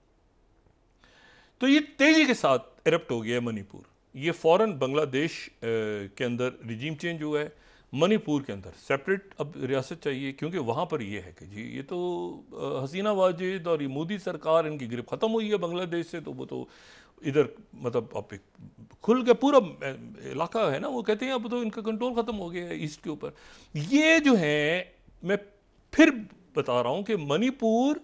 तो ये तेज़ी के साथ इरप्ट हो गया है मणिपुर, ये फ़ौरन बांग्लादेश के अंदर रिजीम चेंज हुआ है, मणिपुर के अंदर सेपरेट अब रियासत चाहिए, क्योंकि वहाँ पर ये है कि जी ये तो हसीना वाजिद और ये मोदी सरकार, इनकी ग्रिप ख़त्म हुई है बांग्लादेश से, तो वो तो इधर मतलब अब एक खुल के पूरा इलाका है ना, वो कहते हैं अब तो इनका कंट्रोल ख़त्म हो गया है ईस्ट के ऊपर। ये जो है, मैं फिर बता रहा हूँ कि मणिपुर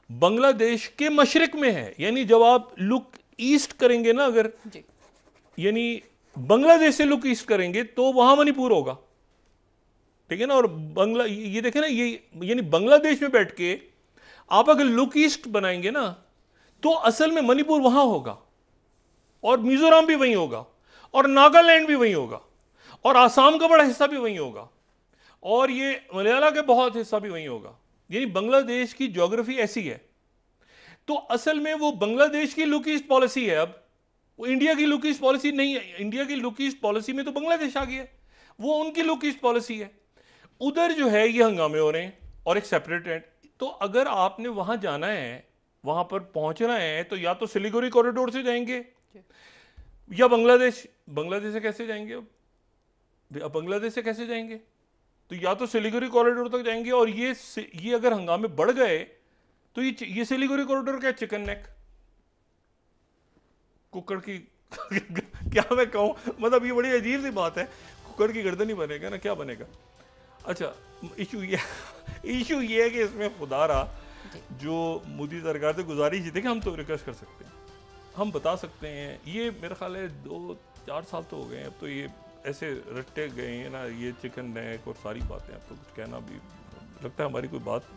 बांग्लादेश के मशरिक में है, यानी जब आप लुक ईस्ट करेंगे ना, अगर यानी बांग्लादेश से लुक ईस्ट करेंगे तो वहाँ मणिपुर होगा, ठीक है ना। और ये देखें ना, ये यानी बांग्लादेश में बैठ के आप अगर लुक ईस्ट बनाएंगे ना तो असल में मणिपुर वहां होगा, और मिजोरम भी वहीं होगा, और नागालैंड भी वहीं होगा, और आसाम का बड़ा हिस्सा भी वहीं होगा, और ये मलयाला का बहुत हिस्सा भी वहीं होगा। यानी बांग्लादेश की ज्योग्राफी ऐसी है। तो असल में वो बांग्लादेश की लुक ईस्ट पॉलिसी है, अब वो इंडिया की लुक ईस्ट पॉलिसी नहीं है। इंडिया की लुक ईस्ट पॉलिसी में तो बांग्लादेश आ गया, वो उनकी लुक ईस्ट पॉलिसी है। उधर जो है ये हंगामे हो रहे हैं, और एक सेपरेट है। तो अगर आपने वहां जाना है, वहां पर पहुंचना है, तो या तो सिलीगुड़ी कॉरिडोर से जाएंगे या बांग्लादेश से कैसे जाएंगे? अब बांग्लादेश से कैसे जाएंगे? तो या तो सिलीगुड़ी कॉरिडोर तक जाएंगे, और ये अगर हंगामे बढ़ गए तो ये सिलीगुड़ी कॉरिडोर क्या चिकन नेक कुकर की क्या मैं कहूं, मतलब ये बड़ी अजीब सी बात है, कुकर की गर्दन ही बनेगा ना, क्या बनेगा। अच्छा, इशू ये है कि इसमें खुदारा जो मोदी सरकार से गुजारिश थी कि हम तो रिक्वेस्ट कर सकते हैं, हम बता सकते हैं, ये मेरा ख्याल है 2-4 साल तो हो गए हैं, अब तो ये ऐसे रट्टे गए हैं ना, ये चिकन नेक और सारी बातें, अब तो कुछ कहना भी लगता है हमारी कोई बात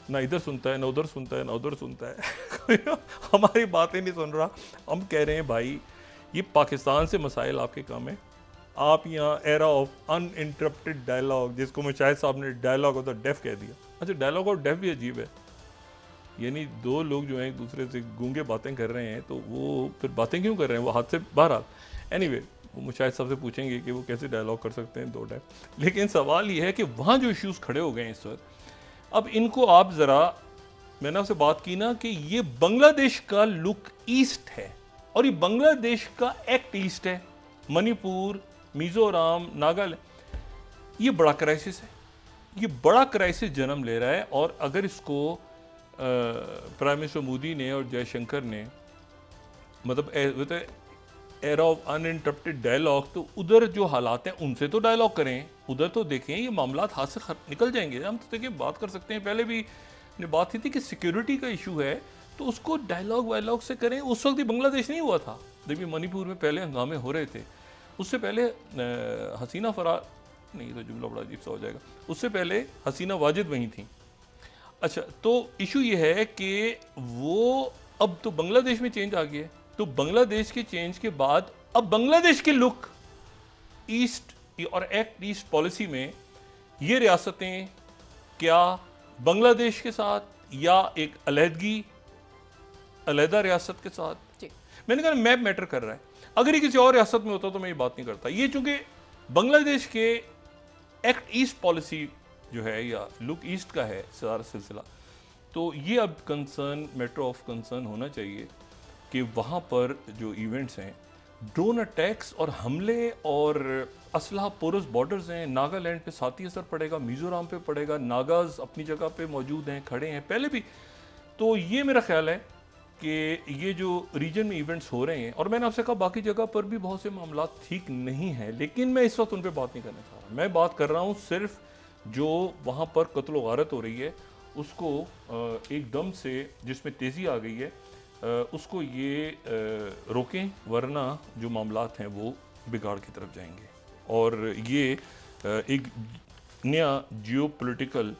ना इधर सुनता है, ना उधर सुनता है, ना उधर सुनता है हमारी बातें नहीं सुन रहा। हम कह रहे हैं भाई, ये पाकिस्तान से मसाइल आपके काम है, आप यहाँ एरा ऑफ अनइंटरप्टेड डायलॉग, जिसको मुशाहिद साहब ने डायलॉग ऑफ द डेफ कह दिया। अच्छा, डायलॉग ऑफ डेफ भी अजीब है, यानी दो लोग जो हैं एक दूसरे से गूंगे बातें कर रहे हैं, तो वो फिर बातें क्यों कर रहे हैं, वो हाथ से बाहर आ। एनीवे वो शायद सबसे पूछेंगे कि वो कैसे डायलॉग कर सकते हैं दो टाइप। लेकिन सवाल ये है कि वहाँ जो इश्यूज खड़े हो गए हैं इस वक्त, अब इनको आप ज़रा, मैंने आपसे बात की ना कि ये बांग्लादेश का लुक ईस्ट है और ये बांग्लादेश का एक्ट ईस्ट है। मणिपुर, मिजोरम, नागालैंड, ये बड़ा क्राइसिस है, ये बड़ा क्राइसिस जन्म ले रहा है। और अगर इसको प्राइम मिनिस्टर मोदी ने और जयशंकर ने मतलब एरा ऑफ अनइंटरप्टेड डायलॉग, तो उधर जो हालात हैं उनसे तो डायलॉग करें, उधर तो देखें, ये मामला हाथ से निकल जाएंगे। हम तो देखिए बात कर सकते हैं, पहले भी ने बात की थी कि सिक्योरिटी का इशू है तो उसको डायलॉग वायलॉग से करें। उस वक्त ही बांग्लादेश नहीं हुआ था, देखिए मणिपुर में पहले हंगामे हो रहे थे, उससे पहले हसीना फरार नहीं, तो जुमला बड़ा अजीब सा हो जाएगा, उससे पहले हसीना वाजिद वहीं थी। अच्छा, तो इशू ये है कि वो अब तो बांग्लादेश में चेंज आ गया है, तो बांग्लादेश के चेंज के बाद अब बांग्लादेश के लुक ईस्ट और एक्ट ईस्ट पॉलिसी में ये रियासतें क्या बांग्लादेश के साथ या एक अलहदा रियासत के साथ, मैंने कहा मैप मैटर कर रहा है। अगर ये किसी और रियासत में होता तो मैं ये बात नहीं करता। ये चूंकि बांग्लादेश के एक्ट ईस्ट पॉलिसी जो है या लुक ईस्ट का है सारा सिलसिला, तो ये अब कंसर्न, मैटर ऑफ कंसर्न होना चाहिए कि वहाँ पर जो इवेंट्स हैं, ड्रोन अटैक्स और हमले और असलहा पोरस बॉर्डर्स हैं, नागालैंड पे साथी असर पड़ेगा, मिजोरम पे पड़ेगा, नागाज अपनी जगह पे मौजूद हैं, खड़े हैं पहले भी। तो ये मेरा ख्याल है कि ये जो रीजन में इवेंट्स हो रहे हैं, और मैंने आपसे कहा बाकी जगह पर भी बहुत से मामला ठीक नहीं हैं, लेकिन मैं इस वक्त उन पर बात नहीं करना चाह रहा। मैं बात कर रहा हूँ सिर्फ जो वहाँ पर कत्ल व गारत हो रही है उसको एकदम से, जिसमें तेज़ी आ गई है, उसको ये रोकें, वरना जो मामलात हैं वो बिगाड़ की तरफ जाएंगे। और ये एक नया जियोपॉलिटिकल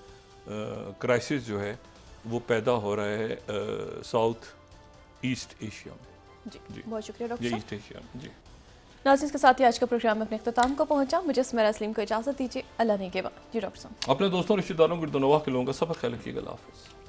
क्राइसिस जो है वो पैदा हो रहा है साउथ ईस्ट एशिया में। जी, बहुत शुक्रिया डॉक्टर साहब। ईस्ट एशिया में। जी नाज़रीन, के साथ ही आज का प्रोग्राम में अपने इख्तिताम को पहुंचा। मुझे सुमेरा सलीम को इजाज़त दीजिए। अल्लाह ने के बाद। जी डॉक्टर साहब, अपने दोस्तों रिश्तेदारों गिरदोनवाह के लोगों का सब ख्याल रखिएगा। अल्लाह हाफ़िज़।